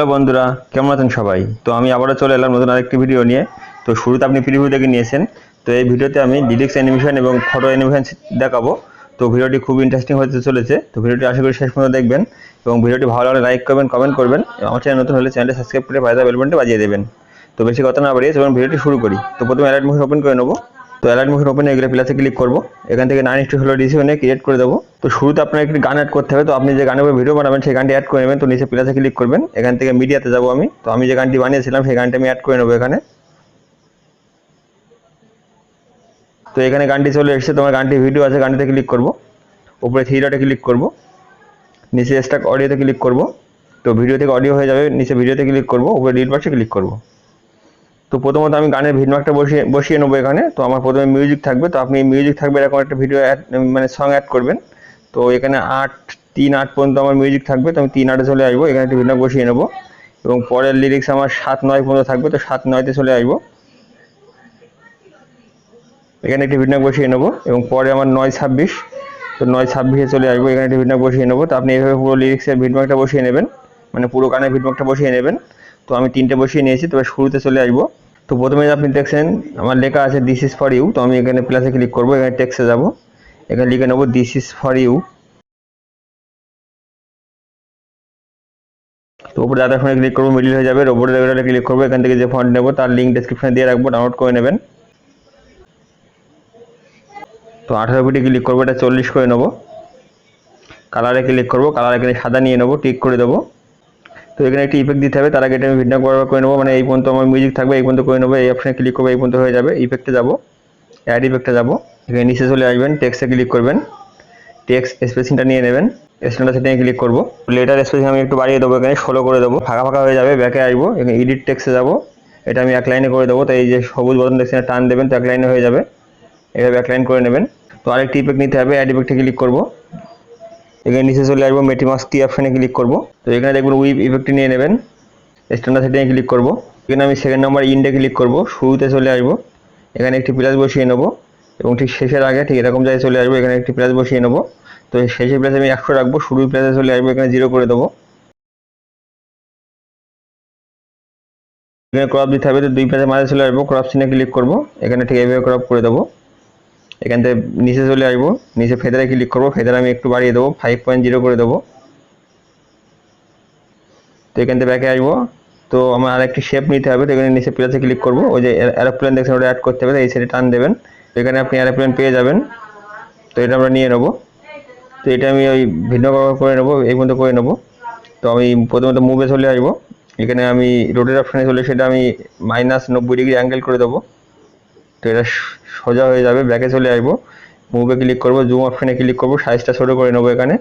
Hello বন্ধুরা, কেমন আছেন সবাই? তো আমি আবারও চলে এলাম নতুন আরেকটি ভিডিও নিয়ে। তো শুরুতে আপনি প্রিভিউ দেখে নিয়েছেন। তো এই ভিডিওতে আমি লিরিক্স অ্যানিমেশন এবং ফটো অ্যানিমেশন দেখাবো। তো ভিডিওটি খুব ইন্টারেস্টিং হতে চলেছে। তো ভিডিওটি আশা করি শেষ পর্যন্ত দেখবেন এবং ভিডিওটি ভালো লাগলে লাইক করবেন, কমেন্ট করবেন এবং আমার চ্যানেল নতুন হলে চ্যানেলটি সাবস্ক্রাইব করে পাশে বেল বাটনটি বাজিয়ে দেবেন। তো বেশি কথা না বাড়িয়ে চলুন ভিডিওটি শুরু করি। তো প্রথমে অ্যালার্ট মোশন ওপেন করে নেব। তো অ্যালার্ট মোশন ওপেন হয়ে গেলে প্লাসে ক্লিক করব। এখান থেকে 9:16 ডিসিশনে ক্রিয়েট করে দেবো। তো শুরুতে আপনার একটি গান অ্যাড করতে হবে। তো আপনি যে গানের উপর ভিডিও বানাবেন সেই গানটি অ্যাড করে নেবেন। তো নিচে প্লাসে ক্লিক করবেন। এখান থেকে মিডিয়াতে যাব আমি। তো আমি যে গানটি বানিয়েছিলাম সেই গানটি আমি অ্যাড করে নেবো এখানে। তো এখানে গানটি চলে এসেছে। তোমার গানটি ভিডিও আছে, গানটিতে ক্লিক করব। উপরে থ্রি ডটে ক্লিক করব। নিচে স্টাক অডিওতে ক্লিক করব। তো ভিডিও থেকে অডিও হয়ে যাবে, নিচে ভিডিওতে ক্লিক করব, উপরে ডিলিট বাক্সে ক্লিক করব। তো প্রথমত আমি গানের ভিডমার্কটা বসিয়ে নেবো এখানে। তো আমার প্রথমে মিউজিক থাকবে। তো আপনি মিউজিক থাকবে এরকম একটা ভিডিও অ্যাড মানে সং অ্যাড করবেন। তো এখানে 8-3-8 পর্যন্ত আমার মিউজিক থাকবে। তো আমি 3-8-এ চলে আসবো। এখানে একটি ভিডমার্ক বসিয়ে নেবো এবং পরের লিরিক্স আমার 7-9 পর্যন্ত থাকবে। তো 7-9-তে চলে আসবো। এখানে একটি ভিডমার্ক বসিয়ে নেবো এবং পরে আমার 9-26। তো 9-26-এ চলে আসবো। এখানে একটি ভিডমার্ক বসিয়ে নেবো। তো আপনি এইভাবে পুরো লিরিক্সের ভিডমার্কটা বসিয়ে নেবেন, মানে পুরো গানের ভিডমার্কটা বসিয়ে নেবেন। তো আমি 3টে বসিয়ে নিয়েছি। তবে শুরুতে চলে আসবো। তো প্রথমে আপনি দেখছেন আমার লেখা আছে দিস ইজ ফর ইউ। তো আমি এখানে প্লাসে ক্লিক করবো। এখানে টেক্সটে যাব। এখানে লিখে নেবো দিস ইজ ফর ইউ। তো উপরে ডাটা ফোনে ক্লিক করবো, মিডিল হয়ে যাবে। রোবট রেগুলারে ক্লিক করবো। এখান থেকে যে ফন্ট নেবো তার লিঙ্ক ডেসক্রিপশনে দিয়ে রাখবো, ডাউনলোড করে নেবেন। তো 18 পিটি ক্লিক করবো, এটা 40 করে নেবো। কালারে ক্লিক করবো, কালার এখানে সাদা নিয়ে নেবো, টিক করে দেবো। তো এখানে একটি ইফেক্ট দিতে হবে, তার আগে এটা আমি ভিডিও বরাবর করে নেবো, মানে এই পর্যন্ত আমার মিউজিক থাকবে, এই পর্যন্ত করে নেবো। এই অপশনে ক্লিক করবো, এই পর্যন্ত হয়ে যাবে। ইফেক্টে যাবো, অ্যাড ইফেক্টে যাবো। এখানে নিচে চলে আসবেন, টেক্সটে ক্লিক করবেন, টেক্সট স্পেসিংটা নিয়ে নেবেন। স্ট্যান্ডার্ড সেটিংয়ে ক্লিক করবো। লেটার স্পেসিং আমি একটু বাড়িয়ে দেবো, এখানে 16 করে দেবো। ফাঁকা ফাঁকা হয়ে যাবে, ব্যাকে আসবো, এখানে এডিট টেক্সটে যাবো। এটা আমি এক লাইনে করে দেবো। তো এই যে সবুজ বটন দেখছেন, টান দেবেন, তো এক লাইনে হয়ে যাবে। এভাবে এক লাইন করে নেবেন। তো আরেকটি ইফেক্ট নিতে হবে, অ্যাড ইফেক্টে ক্লিক করবো। এখানে নিচে চলে আসবো, মেটিমাস্ক টি অপশনে ক্লিক করবো। তো এখানে দেখবেন উইপ ইফেক্টটি নিয়ে নেবেন। স্ট্যান্ডার্ড সেটিংয়ে ক্লিক করবো। এখানে আমি সেকেন্ড নাম্বার ইন্ডে ক্লিক করবো। শুরুতে চলে আসবো। এখানে একটি প্লাস বসিয়ে নেবো এবং ঠিক শেষের আগে ঠিক এরকম জায়গায় চলে আসবো। এখানে একটি প্লাস বসিয়ে নেবো। তো শেষের প্লাসে আমি 100 রাখবো। শুরুর প্লাসে চলে আসবো, এখানে 0 করে দেবো। এখানে ক্রপ দিতে হবে। তো দুই প্লাসের মাঝে চলে আসবো, ক্রপ সিনে ক্লিক করবো। এখানে ঠিক এইভাবে ক্রপ করে দেবো। এখান থেকে নিচে চলে আসবো, নিচে ফেদারে ক্লিক করবো। ফেদার আমি একটু বাড়িয়ে দেবো, 5.0 করে দেবো। তো এখান থেকে ব্যাকে আসবো। তো আমার আরেকটি শেপ নিতে হবে। তো এখানে নিচে প্লাসে ক্লিক করবো। ওই যে এরোপ্লেন দেখছেন, ওটা অ্যাড করতে হবে। এই সাইডে টান দেবেন। তো এখানে আপনি এরোপ্লেন পেয়ে যাবেন। তো এটা আমরা নিয়ে নেবো। তো এটা আমি ওই ভিন্ন করে নেবো, এই পর্যন্ত করে নেবো। তো আমি প্রথমত মুভে চলে আসবো। এখানে আমি রোটের অপশানে চলে, সেটা আমি -90° অ্যাঙ্গেল করে দেবো। তো এটা সোজা হয়ে যাবে। ব্যাকে চলে আসবো, মুভে ক্লিক করবো, জুম অপশানে ক্লিক করবো, সাইজটা ছোটো করে নেবো এখানে।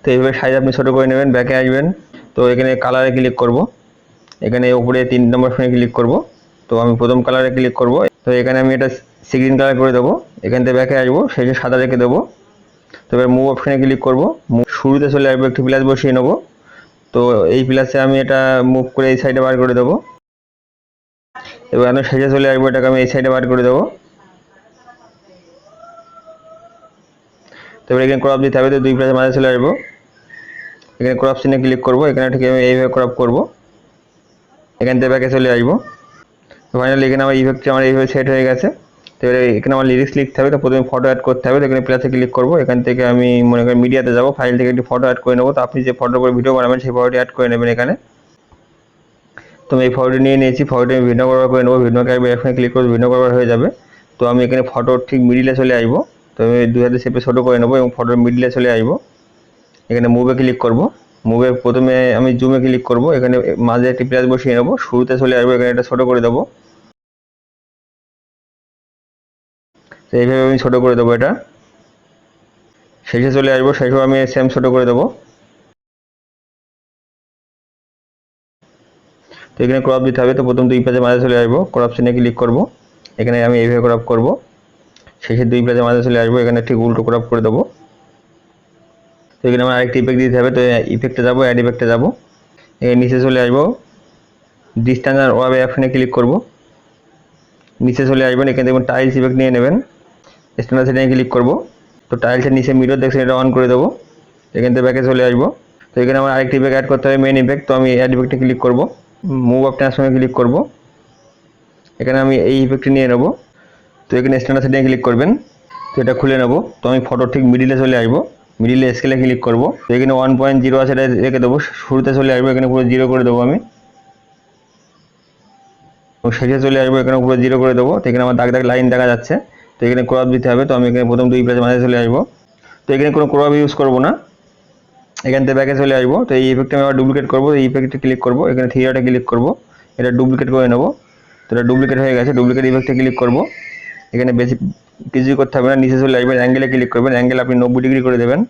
তো এইভাবে সাইজ আপনি ছোটো করে নেবেন। ব্যাকে আসবেন। তো এখানে কালারে ক্লিক করব। এখানে উপরে 3 নম্বর অপশনে ক্লিক করব। তো আমি প্রথম কালারে ক্লিক করব। তো এখানে আমি এটা গ্রিন কালার করে দেবো। এখান থেকে ব্যাকে আসবো, শেষে সাদা রেখে দেবো। তো এবার মুভ অপশনে ক্লিক করব। শুরুতে চলে আসবো, একটি প্লাস বসিয়ে নেবো। তো এই প্লাসে আমি এটা মুভ করে এই সাইডে বার করে দেবো। এবার আমি শেষে চলে আসবো, এটাকে আমি এই সাইডে বার করে দেবো। তো এবার এখানে ক্রপ দিতে হবে। তো দুই প্লাসের মাঝে চলে আসবো। এখানে ক্রপ সিনে ক্লিক করব। এখানে ঠিক আমি এইভাবে ক্রপ করব। এখান থেকে ব্যাকে চলে আসবো। তো ফাইনালি এখানে আমার ইফেক্টটি আমার এইভাবে সেট হয়ে গেছে। তো এখানে আমার লিরিক্স লিখতে হবে। তো প্রথমে ফটো অ্যাড করতে হবে। তো এখানে প্লাসে ক্লিক করবো। এখান থেকে আমি মনে করি মিডিয়াতে যাবো, ফাইল থেকে একটি ফটো অ্যাড করে নেবো। তো আপনি যে ফটোর উপর ভিডিও বানাবেন সেই ফটোটি অ্যাড করে নেবেন এখানে। তো আমি এই ফটোটি নিয়ে নিয়েছি। ফটোটি আমি ভিডিও কভার করে নেবো। ভিডিওকে এখানে ক্লিক করে ভিডিও কভার হয়ে যাবে। তো আমি এখানে ফটোর ঠিক মিডিলে চলে আসবো। তো আমি 2 হাতে শেপে ছোটো করে নেবো এবং ফটোর মিডিলে চলে আসবো। এখানে মুভে ক্লিক করব। মুভে প্রথমে আমি জুমে ক্লিক করব। এখানে মাঝে একটি প্লাস বসিয়ে নেবো। শুরুতে চলে আসবো, এখানে এটা ছোটো করে দেবো। তো এইভাবে আমি ছোটো করে দেবো এটা। শেষে চলে আসবো, শেষেও আমি সেম ছোটো করে দেবো। তো এখানে ক্রপ দিতে হবে। তো প্রথম দুই পেজের মাঝে চলে আসবো, ক্রপ সিনে ক্লিক করব। এখানে আমি এইভাবে ক্রপ করব। শেষের দুই পেজের মাঝে চলে আসবো, এখানে ঠিক উল্টো ক্রপ করে দেবো। তো এখানে আমার আরেকটি ইফেক্ট দিতে হবে। তো ইফেক্টে যাবো, অ্যাড ইফেক্টে যাবো। এখানে নিচে চলে আসবো, ডিস্টেন্স আর ওয়াবে অপশনে ক্লিক করব। নিচে চলে আসবেন, এখানে দেখবেন টাইলস ইফেক্ট নিয়ে নেবেন। স্ট্যান্ডার্ড সেটিংয়ে ক্লিক করব। তো টাইলসের নিচে মিরর দেখছেন, এটা অন করে দেবো। এখান থেকে ব্যাকে চলে আসবো। তো এখানে আমার আরেকটি ইফেক্ট অ্যাড করতে হবে, মেন ইফেক্ট। তো আমি অ্যাড ইফেক্টে ক্লিক করব, মুভ অফ ট্রান্সফর্মে ক্লিক করব, এখানে আমি এই ইফেক্টটি নিয়ে নেব। তো এখানে স্ট্যান্ডার্ড সেটিংয়ে ক্লিক করবেন, তো এটা খুলে নেব। তো আমি ফটো ঠিক মিডিলে চলে আসবো, মিডিলে স্কেলে ক্লিক করব। তো এখানে 1.0 আছে, এটা রেখে দেবো, শুরুতে চলে আসবো, এখানে পুরো 0 করে দেবো আমি, এবং শেষে চলে আসবো, এখানে পুরো 0 করে দেবো। তো এখানে আমার দাগ দাগ লাইন দেখা যাচ্ছে, তো এখানে ক্রপ দিতে হবে। তো আমি এখানে প্রথম 2 প্লাসের মাঝে চলে আসবো। তো এখানে কোনো ক্রপ ইউজ করবো না, এখান থেকে ব্যাকে চলে আসবো। তো এই ইফেক্টটা আমি আবার ডুপ্লিকেট করবো, এই ইফেক্টে ক্লিক করবো, এখানে থ্রি ডটে ক্লিক করবো, এটা ডুপ্লিকেট করে নেবো। তো এটা ডুপ্লিকেট হয়ে গেছে, ডুপ্লিকেট ইফেক্টে ক্লিক করবো। এখানে বেশি কিছুই করতে হবে না, নিচে চলে আসবেন, অ্যাঙ্গেলে ক্লিক করবেন, অ্যাঙ্গেল আপনি 90 ডিগ্রি করে দেবেন।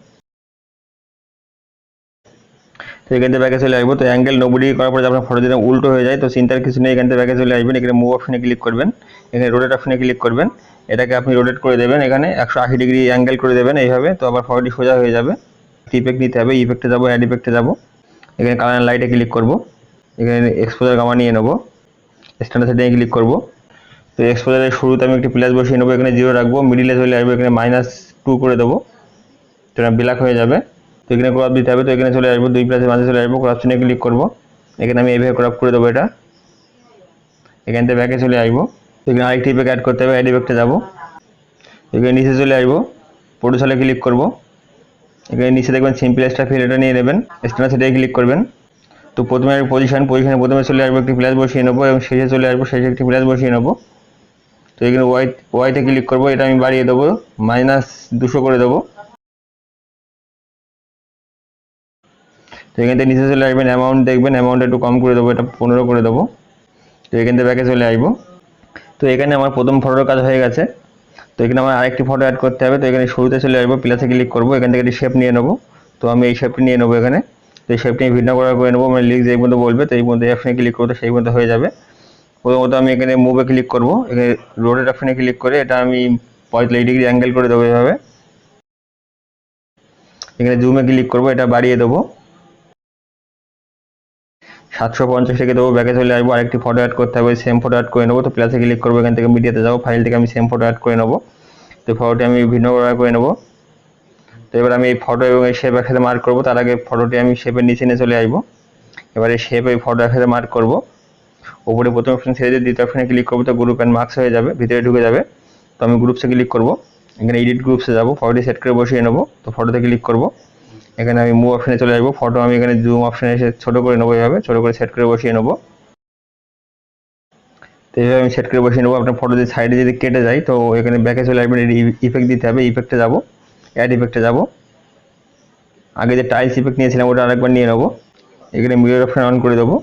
তো এখান থেকে ব্যাকে চলে আসবো। তো অ্যাঙ্গেল 90 ডিগ্রি করার পরে আপনার ফটো যদি উল্টো হয়ে যায়, তো চিন্তার কিছু নেই, এখান থেকে ব্যাকে চলে আসবেন, এখানে মুভ অপশনে ক্লিক করবেন, এখানে রোটেট অপশনে ক্লিক করবেন, এটাকে আপনি রোটেট করে দেবেন, এখানে 180 ডিগ্রি অ্যাঙ্গেল করে দেবেন এইভাবে। তো আবার ফটোটি সোজা হয়ে যাবে। ইফেক্ট নিতে হবে, ইফেক্টে যাবো, অ্যাড ইফেক্টে যাবো, এখানে কালার লাইটে ক্লিক করব, এখানে এক্সপোজার গামা নিয়ে নেবো, স্ট্যান্ডার্ড সেটিংয়ে ক্লিক করব। তো এক্সপোজারের শুরুতে আমি একটি প্লাস বসিয়ে নেবো, এখানে 0 রাখবো, মিডিলে চলে আসবো, এখানে -2 করে দেবো, তো এটা ব্ল্যাক হয়ে যাবে। তো এখানে ক্রপ দিতে হবে, তো এখানে চলে আসবো, 2 প্লাসের মাঝে চলে আসবো, ক্রপ চিহ্নে ক্লিক করব, এখানে আমি এইভাবে ক্রপ করে দেবো এটা, এখান থেকে ব্যাকে চলে আসবো। এখানে আরেকটি ইফেক্ট অ্যাড করতে হবে, অ্যাড ইফেক্টে যাবো, এখানে নিচে চলে আসবো, প্রোটোসলে ক্লিক করব, এখানে নিচে দেখবেন সিম্পল স্টার ফিল, এটা নিয়ে নেবেন, স্ট্যান্ডার্ড সেটিংয়ে ক্লিক করবেন। তো প্রথমে আমি পজিশনে প্রথমে চলে আসবো, একটি প্লাস বসিয়ে নেবো, এবং শেষে চলে আসবো, শেষে একটি প্লাস বসিয়ে নেবো। তো এখানে ওয়াইতে ক্লিক করবো, এটা আমি বাড়িয়ে দেবো, -200 করে দেবো। তো এখান থেকে নিচে চলে আসবেন, অ্যামাউন্ট দেখবেন, অ্যামাউন্ট একটু কম করে দেবো, এটা 15 করে দেবো। তো এখান থেকে ব্যাকে চলে আসবো। তো এখানে আমার প্রথম ফটোর কাজ হয়ে গেছে। তো এখানে আমার আরেকটি ফটো অ্যাড করতে হবে। তো এখানে শুরুতে চলে আসবো, প্লাসে ক্লিক করবো, এখান থেকে একটি শেপ নিয়ে নেবো। তো আমি এই শেপটি নিয়ে নেবো এখানে। তো এই শেপটি ভিন্ন করে নেবো, মানে লিঙ্ক যেই পর্যন্ত বলবে, তো এই পর্যন্ত অপশনে ক্লিক করবো, তো সেই পর্যন্ত হয়ে যাবে। প্রথমত আমি এখানে মুভে ক্লিক করবো, এখানে রোটেট অপশনে ক্লিক করে এটা আমি 45 ডিগ্রি অ্যাঙ্গেল করে দেবো এভাবে। এখানে জুমে ক্লিক করবো, এটা বাড়িয়ে দেবো, 750 রেখে দেবো, ব্যাকে চলে আসবো, আরেকটি ফটো অ্যাড করতে হবে, সেম ফটো অ্যাড করে নেবো। তো প্লাসে ক্লিক করবো, এখান থেকে মিডিয়াতে যাবো, ফাইল থেকে আমি সেম ফটো অ্যাড করে নেবো। তো ফটোটি আমি ভিন্ন করে নেবো। তো এবার আমি এই ফটো এবং এই শেপ একসাথে মার্ক করবো, তার আগে ফটোটি আমি শেপের নিচে নিয়ে চলে আসবো। এবার এই শেপ এই ফটো একসাথে মার্ক করবো, উপরে প্রথম অপশন ছেড়ে দিয়ে দ্বিতীয় অপশনে ক্লিক করবো, তো গ্রুপ অ্যান্ড মার্কস হয়ে যাবে, ভিতরে ঢুকে যাবে। তো আমি গ্রুপসে ক্লিক করবো, এখানে এডিট গ্রুপসে যাবো, ফটোটি সেট করে বসিয়ে নেবো। তো ফটোতে ক্লিক করবো, এখানে আমি মুভ অপশনে চলে আসবো, ফটো আমি এখানে জুম অপশনে এসে ছোটো করে নেবো, এইভাবে ছোটো করে সেট করে বসিয়ে নেবো। তো এইভাবে আমি সেট করে বসিয়ে নেবো। আপনার ফটো যদি সাইডে যদি কেটে যায়, তো এখানে ব্যাকে চলে আসবেন, ইফেক্ট দিতে হবে, ইফেক্টে যাবো, অ্যাড ইফেক্টে যাবো, আগে যে টাইলস ইফেক্ট নিয়েছিলাম ওটা আরেকবার নিয়ে নেবো, এখানে মিরর অপশন অন করে দেবো।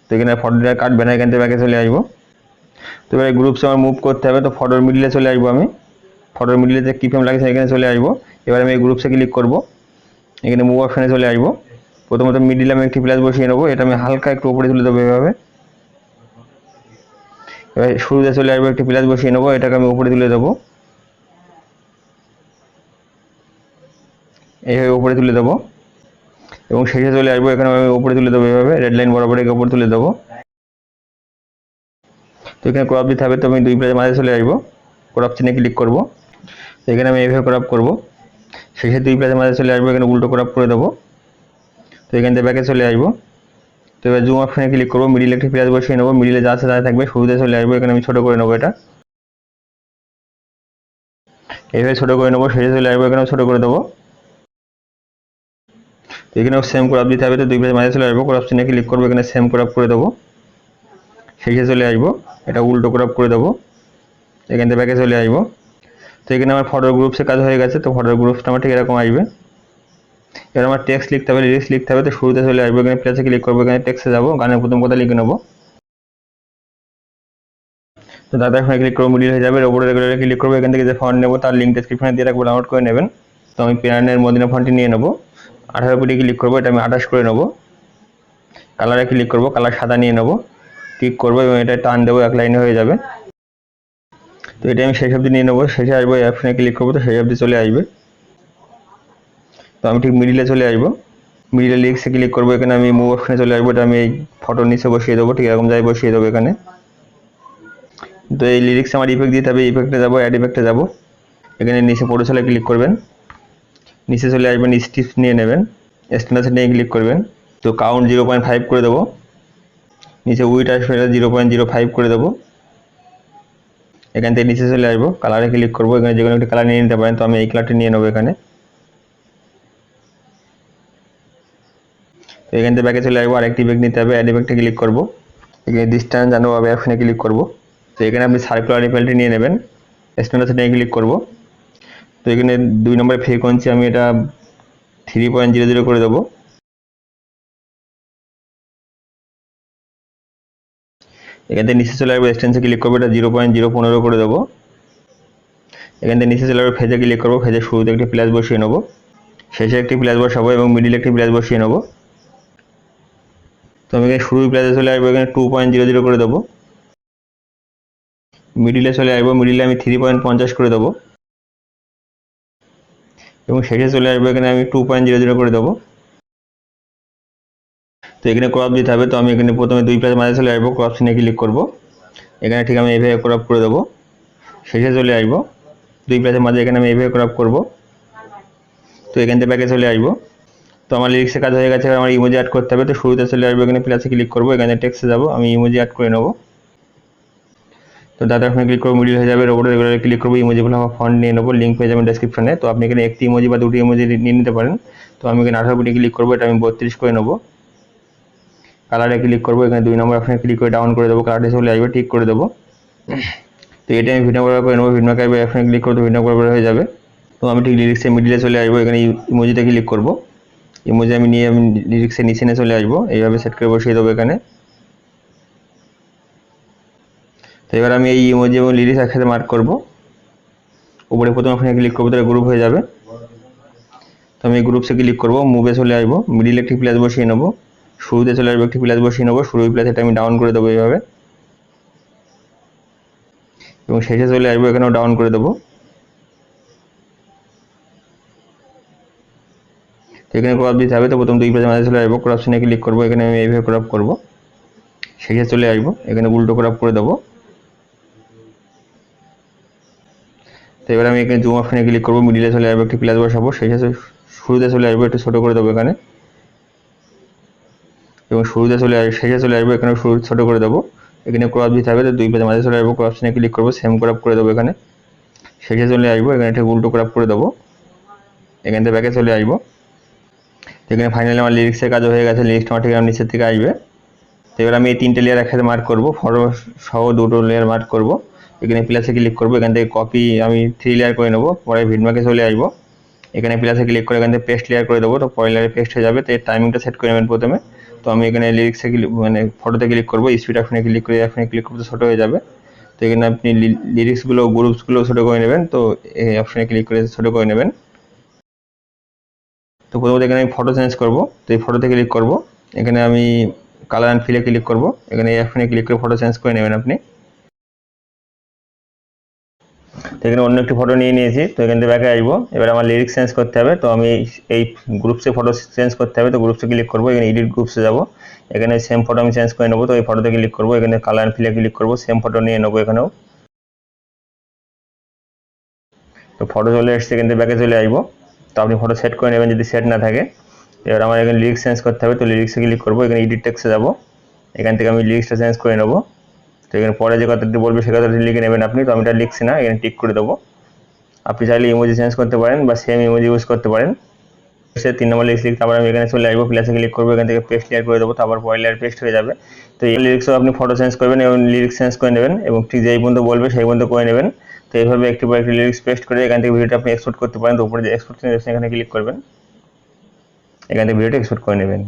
তো এখানে ফটোটা কাটবে না, এখান থেকে ব্যাকে চলে আসবো। তো এবার গ্রুপসে আমার মুভ করতে হবে, তো ফটোর মিডিলে চলে আসবো, আমি ফটোর মিডিলে যে কি ফ্রেম লাগছে এখানে চলে আসবো। এবার আমি এই গ্রুপসে ক্লিক করবো, এখানে মুভ অপশনে চলে আসবো। প্রথমত মিডিলে আমি একটি প্লাস বসিয়ে নেবো, এটা আমি হালকা একটু উপরে তুলে দেবো এভাবে। এবার শুরুতে চলে আসবো, একটি প্লাস বসিয়ে নেবো, এটাকে আমি উপরে তুলে দেবো, এইভাবে উপরে তুলে দেবো। এবং শেষে চলে আসবো, এখানে আমি উপরে তুলে দেবো এভাবে, রেড লাইন বরাবর একে উপরে তুলে দেবো। তো এখানে ক্রপ দিতে হবে, তো আমি 2 প্লাসের মাঝে চলে আসবো, ক্রপ চিহ্নে ক্লিক করবো, তো এখানে আমি এইভাবে ক্রপ করবো, শেষে 2 প্লাসের মাঝে চলে আসবো, এখানে উল্টো ক্রপ করে দেবো। তো এখান থেকে ব্যাকে চলে আসবো। তো এবার জুম অপশনে ক্লিক করবো, মিডিলে একটি প্লাস বসিয়ে নেবো, মিডিলে যা আছে তাই থাকবে, শুরুতে চলে আসবো, এখানে আমি ছোটো করে নেবো এটা, এইভাবে ছোটো করে নেবো, শেষে চলে আসবো, এখানেও ছোটো করে দেবো। তো এখানেও সেম ক্রপ দিতে হবে, তো 2 প্লাসের মাঝে চলে আসবো, ক্রপ চিহ্নে ক্লিক করবো, এখানে সেম ক্রপ করে দেবো, শেষে চলে আসবো, এটা উল্টো ক্রপ করে দেবো, এখান থেকে ব্যাকে চলে আসবো। তো এখানে আমার ফটোর গ্রুপসে কাজ হয়ে গেছে। তো ফটোর গ্রুপসটা আমার ঠিক এরকম আসবে। এবার আমার টেক্সট লিখতে হবে, লিরিক্স লিখতে হবে, তো শুরুতে চলে আসবো, এখানে প্লেসে ক্লিক করবো, এখানে টেক্সটে যাবো, গানের প্রথম কথা লিখে নেবো। তো দাদা এখানে ক্লিক করবো, মিডিল হয়ে যাবে, ওপরে রেগুলারে ক্লিক করবো, এখান থেকে যে ফন্ট নেবো তার লিঙ্ক ডেসক্রিপশনে দিয়ে রাখবো, ডাউনলোড করে নেবেন। তো আমি পেয়ারনের মদিনা ফন্টটি নিয়ে নেবো, 18 পিটি ক্লিক করবো, এটা আমি 28 করে নেবো। কালারে ক্লিক করবো, কালার সাদা নিয়ে নেবো, ক্লিক করবো এবং এটা টান দেবো, এক লাইনে হয়ে যাবে। তো এটা আমি শেষ অবধি নিয়ে নেবো, শেষে আসবো, এই অপশনে ক্লিক করবো, তো শেষ অবধি চলে আসবে। তো আমি ঠিক মিডিলে চলে আসবো, মিডিলে লিরিক্সে ক্লিক করবো, এখানে আমি মুভ অপশনে চলে আসবো, এটা আমি এই ফটোর নিচে বসিয়ে দেবো, ঠিক এরকম জায়গায় বসিয়ে দেবো এখানে। তো এই লিরিক্স আমার ইফেক্ট দিতে হবে, ইফেক্টে যাবো, অ্যাড ইফেক্টে যাবো, এখানে নিচে প্রোটোসলে ক্লিক করবেন, নিচে চলে আসবেন, স্টিপস নিয়ে নেবেন, স্ট্যান্ডার্ড সেটিংয়ে ক্লিক করবেন। তো কাউন্ট 0.5 করে দেবো, নিচে উইথ আসবে 0.05 করে দেবো। এখান থেকে নিচে চলে আসবো, কালারে ক্লিক করবো, এখানে যে কোনো একটা কালার নিয়ে নিতে পারেন, তো আমি এই কালারটি নিয়ে নেবো এখানে। তো এখান থেকে ব্যাকে চলে আসবো, আরেকটি ইফেক্ট নিতে হবে, অ্যাড ইফেক্টে ক্লিক করবো, এখানে ডিস্টেন্স জানো অপশনে ক্লিক করবো। তো এখানে আপনি সার্কুলার রিপেলটি নিয়ে নেবেন, স্ট্যান্ডার্ড সেটিংয়ে ক্লিক করবো। তো এখানে 2 নম্বরে ফ্রিকোয়েন্সি আমি এটা 3.00 করে দেবো। এখান থেকে নিচে চলে আসবো, ডিস্টেন্সে ক্লিক করবো, এটা 0.015 করে দেবো। এখান থেকে নিচে চলে আসবো, ফেজে ক্লিক করবো, ফেজের শুরুতে একটি প্লাস বসিয়ে নেবো, শেষে একটি প্লাস বসাবো এবং মিডিলে একটি প্লাস বসিয়ে নেবো। তো আমি এখানে শুরুর প্লাসে চলে আসবো, এখানে 2.00 করে দেবো। মিডিলে চলে আসবো, মিডিলে আমি 3.50 করে দেবো এবং শেষে চলে আসবো, এখানে আমি 2.00 করে দেবো। তো এখানে ক্রপ দিতে হবে, তো আমি এখানে প্রথমে 2 প্লাস মাঝে চলে আসবো, ক্রপ চিহ্নে ক্লিক করবো, এখানে ঠিক আমি এইভাবে ক্রপ করে দেবো। শেষে চলে আসবো, 2 প্লাসের মাঝে এখানে আমি এইভাবে ক্রপ করবো। তো এখান থেকে ব্যাকে চলে আসবো। তো আমার লিরিক্সের কাজ হয়ে গেছে, আমার ইমোজি অ্যাড করতে হবে। তো শুরুতে চলে আসবো, এখানে প্লাসে ক্লিক করবো, এখানে টেক্সটে যাবো, আমি ইমোজি অ্যাড করে নেবো। তো দাদা ওখানে ক্লিক করবো, মিডিল হয়ে যাবে, রোবটের রেগুলারে ক্লিক করবো, ইমোজিগুলো আমার ফন্ট নিয়ে নেবো, লিঙ্ক পেয়ে যাবেন ডেসক্রিপশনে। তো আপনি এখানে একটি ইমোজি বা দুটি ইমোজি নিয়ে নিতে পারেন। তো আমি এখানে 18 বিটে ক্লিক করবো, এটা আমি 32 করে নেবো। কালারে ক্লিক করবো, এখানে 2 নম্বর অপশনে ক্লিক করে ডাউন করে দেবো, কালারটি চলে আসবে, ঠিক করে দেবো। তো এটা আমি ভিডিও ব্যবহার করে নেবো, ভিডিও কাইবে অপশনে ক্লিক করবো, ভিডিও ব্যবহার হয়ে যাবে। তো আমি ঠিক লিরিক্সের মিডিলে চলে আসবো, এখানে ইমোজিতে ক্লিক করবো, ইমোজি আমি নিয়ে আমি লিরিক্সের নিচে নিয়ে চলে আসবো, এইভাবে সেট করে বসিয়ে দেবো এখানে। তো এবার আমি এই ইমোজি এবং লিরিক্স একসাথে মার্ক করবো, উপরে প্রথম অপশনে ক্লিক করবো, তাহলে গ্রুপ হয়ে যাবে। তো আমি গ্রুপসে ক্লিক করবো, মুভে চলে আসবো, মিডিলে একটি প্লাস বসিয়ে নেবো, শুরুতে চলে আসবো, একটি প্লাস বসিয়ে নেবো, শুরুর প্লাস এটা আমি ডাউন করে দেবো এইভাবে এবং শেষে চলে আসবো, এখানেও ডাউন করে দেবো। তো এখানে ক্রপ দিতে হবে, তো প্রথম 2 প্লাসের মাঝে চলে আসবো, ক্রপ চিহ্নে ক্লিক করবো, এখানে আমি এইভাবে ক্রপ করবো, শেষে চলে আসবো, এখানে উল্টো ক্রপ করে দেবো। তো এবার আমি এখানে জুম অপশনে ক্লিক করবো, মিডিলে চলে আসবো, একটি প্লাস বসাবো, শেষে শুরুতে চলে আসবো, একটু ছোটো করে দেবো এখানে এবং শেষে চলে আসবো, এখানে শুরু ছোটো করে দেবো। এখানে ক্রপ দিতে হবে, তো 2 প্লাসের মাঝে চলে আসবো, ক্রপ চিহ্নে ক্লিক করবো, সেম ক্রপ করে দেবো এখানে, শেষে চলে আসবো, এখানে ঠিক উল্টো ক্রপ করে দেবো, এখান থেকে ব্যাকে চলে আসবো। এখানে ফাইনালি আমার লিরিক্সের কাজ হয়ে গেছে, লিরিক্সটা আমার ঠিক আমার নিচের থেকে আসবে। তো এবার আমি এই 3টে লেয়ার একসাথে মার্ক করবো, ফটো সহ 2টো লেয়ার মার্ক করবো, এখানে প্লাসে ক্লিক করবো, এখান থেকে কপি আমি 3 লেয়ার করে নেবো, পরে ভিডমার্কে চলে আসবো, এখানে প্লাসে ক্লিক করে এখান থেকে পেস্ট লেয়ার করে দেবো, তো পরের লেয়ারে পেস্ট হয়ে যাবে। তো এর টাইমিংটা সেট করে নেবেন প্রথমে। তো আমি এখানে লিরিক্সে মানে ফটোতে ক্লিক করবো, স্পিড অপশনে ক্লিক করে অপশনে ক্লিক করতে ছোটো হয়ে যাবে। তো এখানে আপনি লিরিক্সগুলো গ্রুপসগুলো ছোটো করে নেবেন, তো এই অপশনে ক্লিক করে ছোটো করে নেবেন। তো প্রথমত এখানে আমি ফটো চেঞ্জ করবো, তো এই ফটোতে ক্লিক করবো, এখানে আমি কালার অ্যান্ড ফিলে ক্লিক করবো, এখানে এই অপশনে ক্লিক করে ফটো চেঞ্জ করে নেবেন আপনি। তো এখানে অন্য একটি ফটো নিয়ে নিয়েছি, তো এখান থেকে ব্যাকে আসবো, এবার আমার লিরিক্স চেঞ্জ করতে হবে। তো আমি এই গ্রুপসে ফটো চেঞ্জ করতে হবে, তো গ্রুপসে ক্লিক করবো, এখানে এডিট গ্রুপসে যাবো, এখানে সেম ফটো আমি চেঞ্জ করে নেবো, তো এই ফটোতে ক্লিক করবো, এখানে কালার অ্যান্ড ফিলে ক্লিক করবো, সেম ফটো নিয়ে নেবো এখানেও। তো ফটো চলে এসছে, এখান থেকে ব্যাকে চলে আসবো, তো আপনি ফটো সেট করে নেবেন যদি সেট না থাকে। এবার আমার এখানে লিরিক্স চেঞ্জ করতে হবে, তো লিরিক্সে ক্লিক করবো, এখানে এডিট টেক্সটে যাবো, এখান থেকে আমি লিরিক্সটা চেঞ্জ করে নেবো। তো এখানে পরে যে কথাটি বলবে সে কথাটি লিখে নেবেন আপনি, তো আমি এটা লিখছি না, এখানে টিক করে দেবো। আপনি চাইলে ইমোজি চেঞ্জ করতে পারেন বা সেম ইমোজি ইউজ করতে পারেন। সে 3 নম্বর লিরিক্স লিখতে, তারপর আমি এখানে চলে আসবো, প্লাসে ক্লিক করবো, এখান থেকে পেস্ট লেয়ার করে দেবো, তারপর পরের লেয়ার পেস্ট হয়ে যাবে। তো এই লিরিক্সও আপনি ফটো চেঞ্জ করবেন এবং লিরিক্স চেঞ্জ করে নেবেন এবং ঠিক যেই পর্যন্ত বলবে সেই পর্যন্ত করে নেবেন। তো এইভাবে একটি পর একটি লিরিক্স পেস্ট করে এখান থেকে ভিডিওটা আপনি এক্সপোর্ট করতে পারেন। তো উপরে যে এক্সপোর্ট এখানে ক্লিক করবেন, এখান থেকে ভিডিওটা এক্সপোর্ট করে নেবেন।